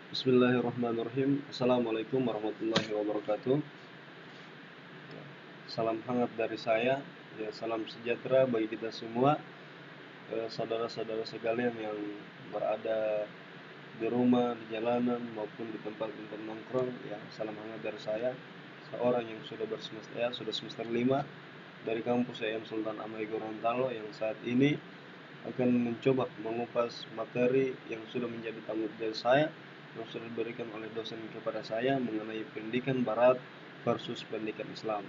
Bismillahirrahmanirrahim. Assalamualaikum warahmatullahi wabarakatuh. Salam hangat dari saya. Ya, salam sejahtera bagi kita semua, saudara-saudara sekalian yang berada di rumah, di jalanan maupun di tempat-tempat nongkrong. Ya, salam hangat dari saya. Seorang yang sudah semester 5 dari kampus IAIN Sultan Amai Gorontalo yang saat ini akan mencoba mengupas materi yang sudah menjadi tanggung jawab saya yang sudah diberikan oleh dosen kepada saya mengenai pendidikan Barat versus pendidikan Islam.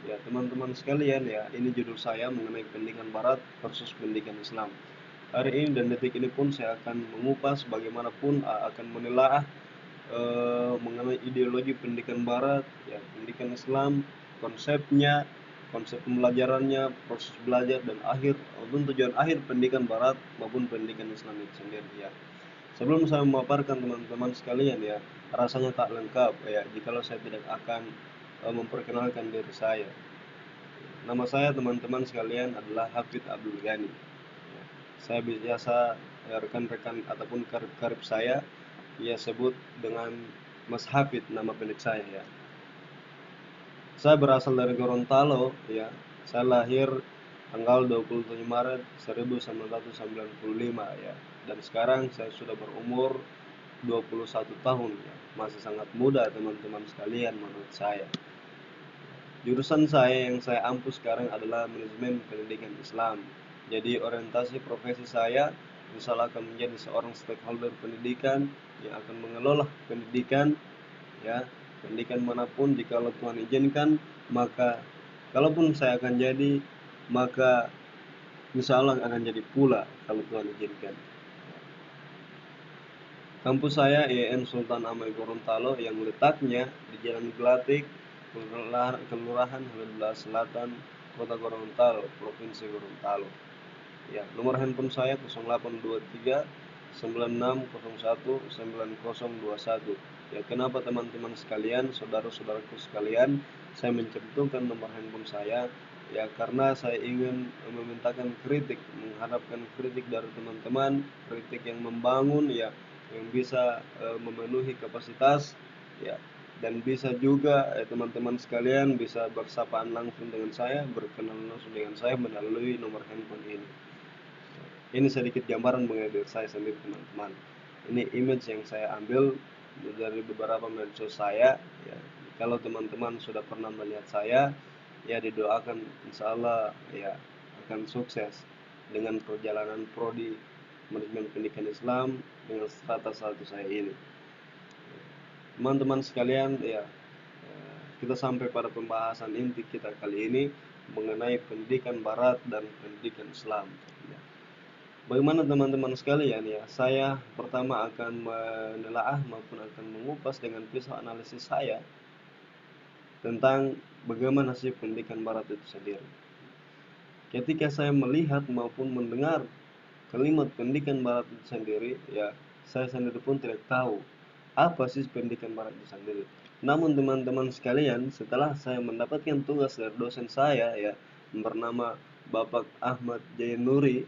Ya, teman-teman sekalian, ya, ini judul saya mengenai pendidikan Barat versus pendidikan Islam. Hari ini dan detik ini pun saya akan mengupas bagaimanapun akan menelaah mengenai ideologi pendidikan Barat, ya, pendidikan Islam, konsepnya, konsep pembelajarannya, proses belajar dan tujuan akhir pendidikan Barat maupun pendidikan Islam itu sendiri. Ya, sebelum saya memaparkan teman-teman sekalian, ya, rasanya tak lengkap ya jikalau saya tidak akan memperkenalkan diri saya. Nama saya teman-teman sekalian adalah Hafid Abdul Ghani. Ya, saya biasa rekan-rekan ataupun karib saya ia sebut dengan Mas Hafid, nama pendek saya, ya. Saya berasal dari Gorontalo, ya. Saya lahir tanggal 27 Maret 1995, ya. Dan sekarang saya sudah berumur 21 tahun, ya. Masih sangat muda teman-teman sekalian menurut saya. Jurusan saya yang saya ampu sekarang adalah manajemen pendidikan Islam. Jadi orientasi profesi saya misalnya akan menjadi seorang stakeholder pendidikan yang akan mengelola pendidikan, ya, pendidikan manapun jikalau Tuhan izinkan, maka kalaupun saya akan jadi, maka insya Allah akan jadi pula kalau Tuhan izinkan. Kampus saya IAIN Sultan Amai Gorontalo yang letaknya di Jalan Gelatik, Kelurahan Halil Selatan, Kota Gorontalo, Provinsi Gorontalo. Ya, nomor handphone saya 0823 9601 9021. Ya, kenapa teman-teman sekalian, saudara-saudaraku sekalian, saya mencantumkan nomor handphone saya? Ya, karena saya ingin memintakan kritik, mengharapkan kritik dari teman-teman, kritik yang membangun, ya, yang bisa memenuhi kapasitas, ya, dan bisa juga teman-teman sekalian bisa bersapaan langsung dengan saya, berkenalan langsung dengan saya melalui nomor handphone ini. Ini sedikit gambaran mengenai diri saya sendiri teman-teman. Ini image yang saya ambil dari beberapa medsos saya, ya. Kalau teman-teman sudah pernah melihat saya, ya, didoakan insya Allah, ya, akan sukses dengan perjalanan prodi manajemen pendidikan Islam dengan strata satu saya ini. Teman-teman sekalian, ya, kita sampai pada pembahasan inti kita kali ini mengenai pendidikan Barat dan pendidikan Islam. Ya. Bagaimana teman-teman sekalian, ya, saya pertama akan menelaah maupun akan mengupas dengan pisau analisis saya tentang bagaimana sih pendidikan Barat itu sendiri. Ketika saya melihat maupun mendengar kalimat pendidikan Barat itu sendiri, ya, saya sendiri pun tidak tahu apa sih pendidikan Barat itu sendiri. Namun teman-teman sekalian, setelah saya mendapatkan tugas dari dosen saya, ya, bernama Bapak Ahmad Jayanuri,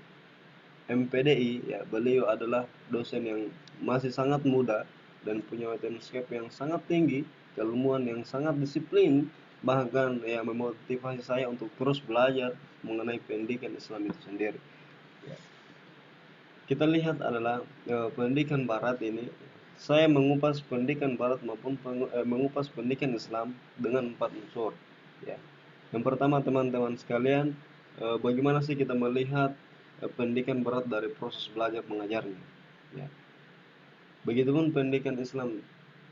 MPDI, ya, beliau adalah dosen yang masih sangat muda dan punya wetenskap yang sangat tinggi, keilmuan yang sangat disiplin, bahkan, ya, memotivasi saya untuk terus belajar mengenai pendidikan Islam itu sendiri. Ya. Kita lihat adalah pendidikan Barat ini, saya mengupas pendidikan Barat maupun mengupas pendidikan Islam dengan 4 unsur. Ya. Yang pertama teman-teman sekalian, bagaimana sih kita melihat pendidikan Barat dari proses belajar mengajarnya. Ya. Begitupun pendidikan Islam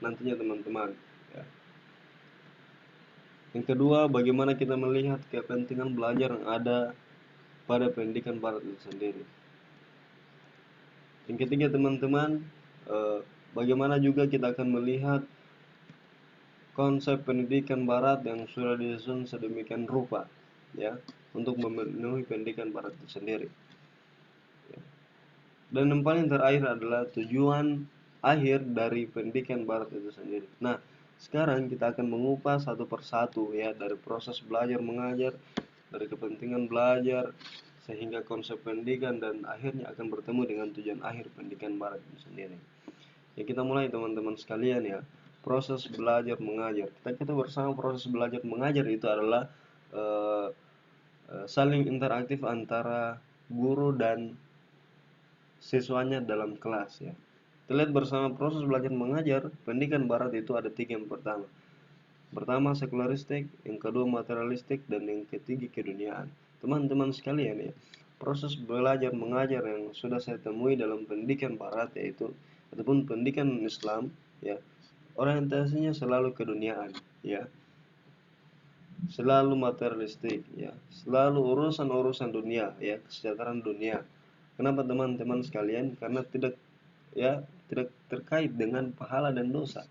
nantinya teman-teman. Ya. Yang kedua, bagaimana kita melihat kepentingan belajar yang ada pada pendidikan Barat itu sendiri. Yang ketiga teman-teman, bagaimana juga kita akan melihat konsep pendidikan Barat yang sudah disusun sedemikian rupa, ya, untuk memenuhi pendidikan Barat itu sendiri. Ya. Dan yang paling terakhir adalah tujuan akhir dari pendidikan Barat itu sendiri. Nah, sekarang kita akan mengupas satu persatu, ya, dari proses belajar mengajar, dari kepentingan belajar, sehingga konsep pendidikan dan akhirnya akan bertemu dengan tujuan akhir pendidikan Barat itu sendiri. Ya, kita mulai teman-teman sekalian ya. Proses belajar mengajar. Kita bersama proses belajar mengajar itu adalah eh, saling interaktif antara guru dan siswanya dalam kelas ya. Kita lihat bersama proses belajar mengajar pendidikan barat itu ada tiga yang pertama. Pertama sekularistik, yang kedua materialistik, dan yang ketiga keduniaan. Teman-teman sekalian ya, proses belajar mengajar yang sudah saya temui dalam pendidikan barat yaitu ataupun pendidikan Islam ya, orientasinya selalu keduniaan ya, selalu materialistik ya, selalu urusan-urusan dunia ya, kesejahteraan dunia. Kenapa teman-teman sekalian? Karena tidak terkait dengan pahala dan dosa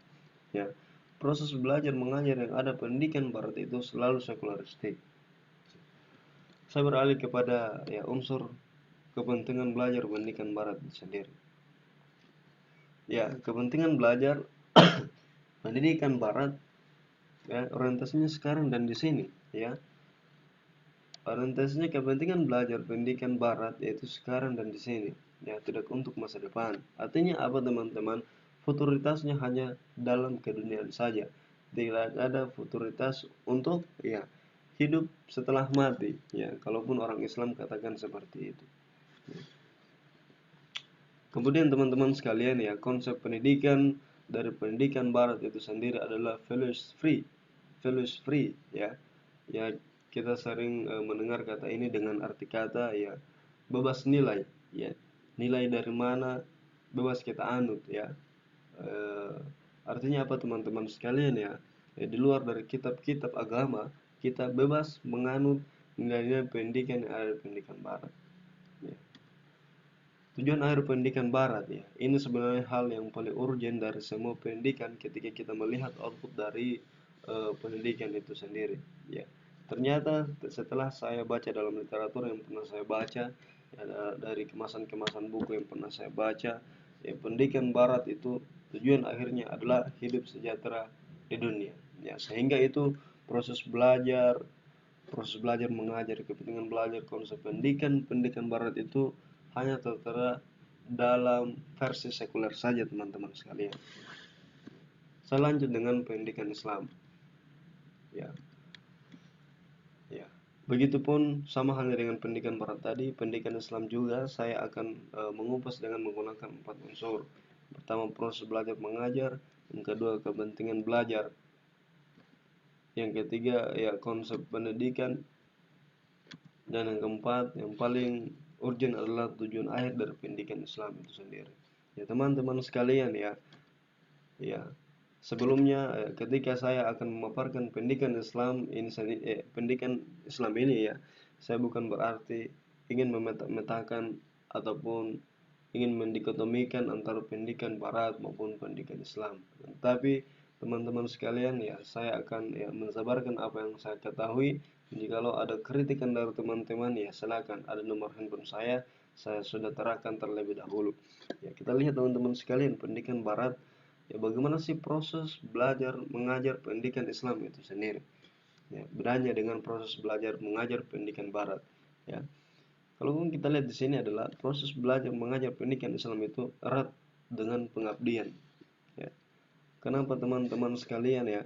ya. Proses belajar mengajar yang ada pendidikan barat itu selalu sekularistik. Saya beralih kepada ya unsur kepentingan belajar pendidikan barat sendiri. Ya, kepentingan belajar pendidikan barat ya, orientasinya sekarang dan di sini ya. Orientasinya kepentingan belajar pendidikan barat yaitu sekarang dan di sini ya, tidak untuk masa depan. Artinya apa teman-teman? Futuritasnya hanya dalam keduniaan saja. Tidak ada futuritas untuk ya hidup setelah mati ya, kalaupun orang Islam katakan seperti itu. Kemudian teman-teman sekalian ya, konsep pendidikan dari pendidikan barat itu sendiri adalah values free ya. Ya, kita sering mendengar kata ini dengan arti kata ya bebas nilai ya. Nilai dari mana bebas kita anut ya. Eh, Artinya apa teman-teman sekalian ya? Di luar dari kitab-kitab agama, kita bebas menganut nilai-nilai pendidikan yang ada di pendidikan barat. Ya. Tujuan akhir pendidikan barat ya, ini sebenarnya hal yang paling urgent dari semua pendidikan ketika kita melihat output dari pendidikan itu sendiri ya. Ternyata setelah saya baca dalam literatur yang pernah saya baca ya, dari kemasan-kemasan buku yang pernah saya baca ya, pendidikan barat itu tujuan akhirnya adalah hidup sejahtera di dunia ya, sehingga itu proses belajar mengajar, kepentingan belajar, konsep pendidikan barat itu hanya tertera dalam versi sekuler saja teman-teman sekalian. Saya lanjut dengan pendidikan Islam ya. Ya, begitupun sama halnya dengan pendidikan barat tadi, pendidikan Islam juga saya akan mengupas dengan menggunakan 4 unsur. Pertama proses belajar mengajar, yang kedua kepentingan belajar, yang ketiga ya konsep pendidikan, dan yang keempat yang paling urgent adalah tujuan akhir dari pendidikan Islam itu sendiri. Ya teman-teman sekalian ya, ya sebelumnya ketika saya akan memaparkan pendidikan Islam ini, pendidikan Islam ini ya, saya bukan berarti ingin memetakan ataupun ingin mendikotomikan antara pendidikan Barat maupun pendidikan Islam. Tapi teman-teman sekalian ya, saya akan ya mensabarkan apa yang saya ketahui. Jikalau ada kritikan dari teman-teman ya silakan, ada nomor handphone saya sudah terangkan terlebih dahulu. Ya, kita lihat teman-teman sekalian pendidikan Barat ya, bagaimana sih proses belajar mengajar pendidikan Islam itu sendiri. Ya, bedanya dengan proses belajar mengajar pendidikan Barat. Ya, kalau kita lihat di sini adalah proses belajar mengajar pendidikan Islam itu erat dengan pengabdian. Ya. Kenapa teman-teman sekalian ya?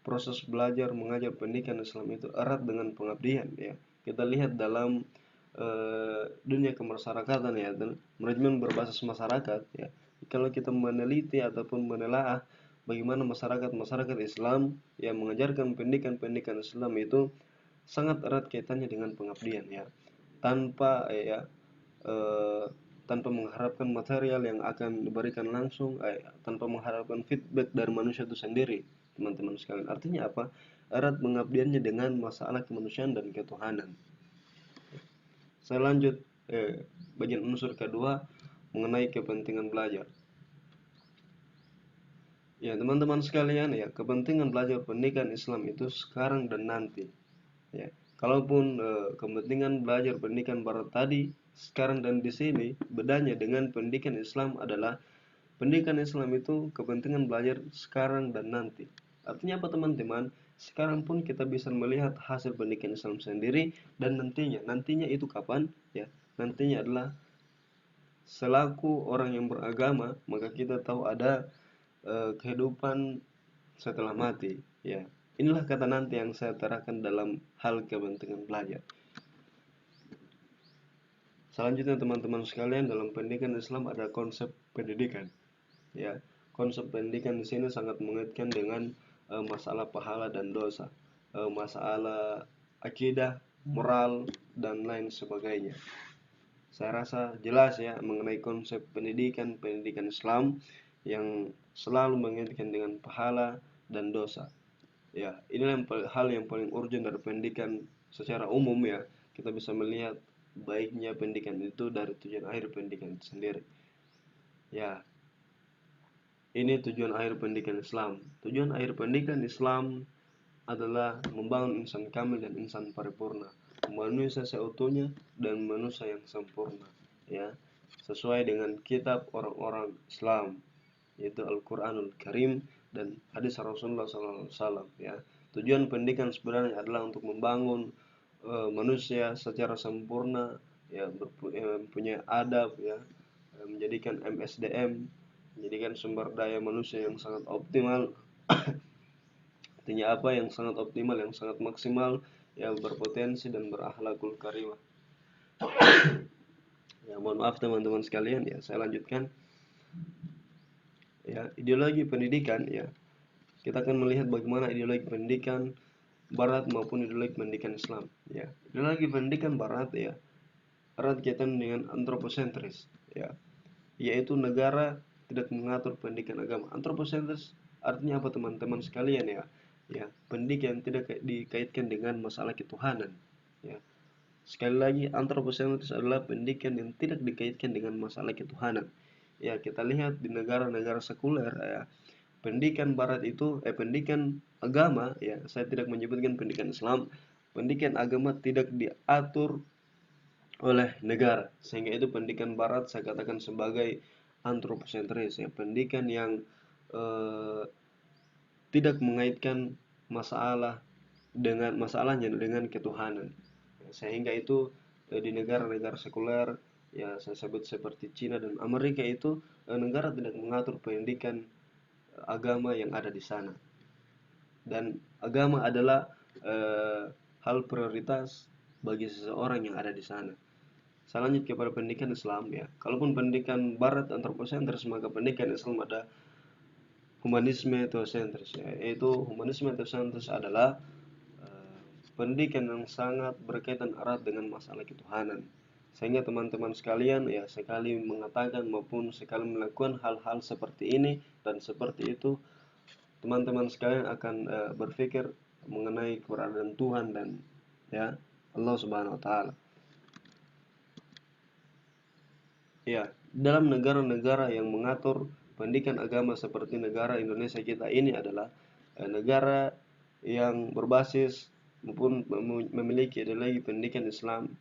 Proses belajar mengajar pendidikan Islam itu erat dengan pengabdian ya. Kita lihat dalam dunia kemasyarakatan ya, dan manajemen berbasis masyarakat ya. Kalau kita meneliti ataupun menelaah bagaimana masyarakat Islam yang mengajarkan pendidikan Islam itu sangat erat kaitannya dengan pengabdian ya. Tanpa tanpa mengharapkan material yang akan diberikan langsung, tanpa mengharapkan feedback dari manusia itu sendiri, teman-teman sekalian. Artinya apa? Erat pengabdiannya dengan masalah kemanusiaan dan ketuhanan. Saya lanjut bagian unsur kedua mengenai kepentingan belajar. Ya teman-teman sekalian ya, kepentingan belajar pendidikan Islam itu sekarang dan nanti. Ya, kalaupun kepentingan belajar pendidikan Barat tadi sekarang dan di sini, bedanya dengan pendidikan Islam adalah pendidikan Islam itu kepentingan belajar sekarang dan nanti. Artinya apa teman-teman? Sekarang pun kita bisa melihat hasil pendidikan Islam sendiri, dan nantinya itu kapan? Ya, nantinya adalah selaku orang yang beragama, maka kita tahu ada kehidupan setelah mati. Ya, inilah kata nanti yang saya terangkan dalam hal kepentingan belajar. Selanjutnya teman-teman sekalian, dalam pendidikan Islam ada konsep pendidikan. Ya, konsep pendidikan di sini sangat mengaitkan dengan masalah pahala dan dosa, masalah akidah, moral, dan lain sebagainya. Saya rasa jelas ya mengenai konsep pendidikan Islam yang selalu mengaitkan dengan pahala dan dosa. Ya, inilah hal yang paling urgent dari pendidikan secara umum ya. Kita bisa melihat baiknya pendidikan itu dari tujuan akhir pendidikan itu sendiri. Ya, ini tujuan akhir pendidikan Islam. Tujuan akhir pendidikan Islam adalah membangun insan kamil dan insan paripurna, manusia seutuhnya dan manusia yang sempurna. Ya, sesuai dengan kitab orang-orang Islam, yaitu Al-Quranul Karim dan hadis Rasulullah SAW. Ya, tujuan pendidikan sebenarnya adalah untuk membangun manusia secara sempurna, ya, punya adab, ya, menjadikan MSDM, menjadikan sumber daya manusia yang sangat optimal. Artinya apa? Yang sangat optimal, yang sangat maksimal, yang berpotensi dan berakhlakul karimah. Ya, mohon maaf teman-teman sekalian, ya, saya lanjutkan. Ya, ideologi pendidikan, ya. Kita akan melihat bagaimana ideologi pendidikan barat maupun ideologi pendidikan Islam, ya. Ideologi pendidikan barat, ya, erat kaitan dengan antroposentris, ya, yaitu negara tidak mengatur pendidikan agama. Antroposentris artinya apa teman-teman sekalian, ya? Ya, pendidikan tidak dikaitkan dengan masalah ketuhanan, ya. Sekali lagi, antroposentris adalah pendidikan yang tidak dikaitkan dengan masalah ketuhanan. Ya, kita lihat di negara-negara sekuler, ya, pendidikan barat itu pendidikan agama, ya, saya tidak menyebutkan pendidikan Islam, pendidikan agama tidak diatur oleh negara, sehingga itu pendidikan barat saya katakan sebagai antroposentris, ya, pendidikan yang tidak mengaitkan masalahnya dengan ketuhanan, sehingga itu di negara-negara sekuler, ya, saya sebut seperti Cina dan Amerika itu, negara tidak mengatur pendidikan agama yang ada di sana, dan agama adalah hal prioritas bagi seseorang yang ada di sana. Saya lanjut kepada pendidikan Islam, ya. Kalaupun pendidikan barat antroposentris, maka pendidikan Islam ada humanisme teosentris, ya. Yaitu humanisme teosentris adalah pendidikan yang sangat berkaitan erat dengan masalah ketuhanan, sehingga teman-teman sekalian, ya, sekali mengatakan maupun sekali melakukan hal-hal seperti ini dan seperti itu, teman-teman sekalian akan berpikir mengenai keberadaan Tuhan dan, ya, Allah Subhanahu wa taala. Ya, dalam negara-negara yang mengatur pendidikan agama seperti negara Indonesia kita ini adalah negara yang berbasis maupun memiliki ideologi pendidikan Islam.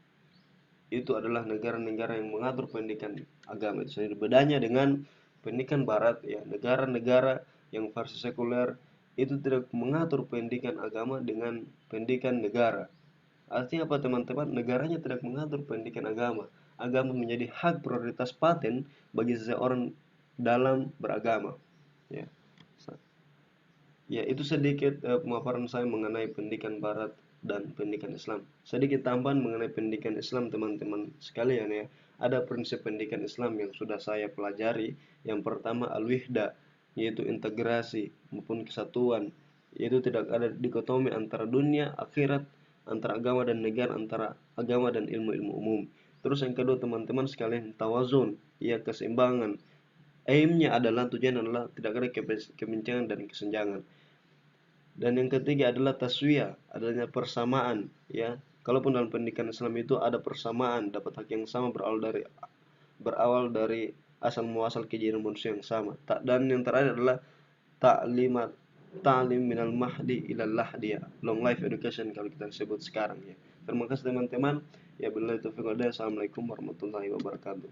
Itu adalah negara-negara yang mengatur pendidikan agama itu sendiri. Bedanya dengan pendidikan barat, ya, negara-negara yang versi sekuler itu tidak mengatur pendidikan agama dengan pendidikan negara. Artinya apa teman-teman? Negaranya tidak mengatur pendidikan agama. Agama menjadi hak prioritas paten bagi seseorang dalam beragama. Ya, ya, itu sedikit pemaparan saya mengenai pendidikan Barat dan pendidikan Islam. Sedikit tambahan mengenai pendidikan Islam teman-teman sekalian, ya. Ada prinsip pendidikan Islam yang sudah saya pelajari. Yang pertama al-wihda, yaitu integrasi maupun kesatuan. Yaitu tidak ada dikotomi antara dunia, akhirat, antara agama dan negara, antara agama dan ilmu-ilmu umum. Terus yang kedua teman-teman sekalian, tawazun, ya, keseimbangan. Aimnya adalah, tujuan adalah tidak ada kebencangan dan kesenjangan. Dan yang ketiga adalah taswiyah, adanya persamaan, ya. Kalaupun dalam pendidikan Islam itu ada persamaan, dapat hak yang sama berawal dari asal muasal kejadian manusia yang sama. Dan yang terakhir adalah ta'limat ta'lim minal mahdi ilal lahdi, ya. Long life education kalau kita sebut sekarang, ya. Terima kasih teman-teman. Ya, billahi taufiq wal hidayah. Assalamualaikum warahmatullahi wabarakatuh.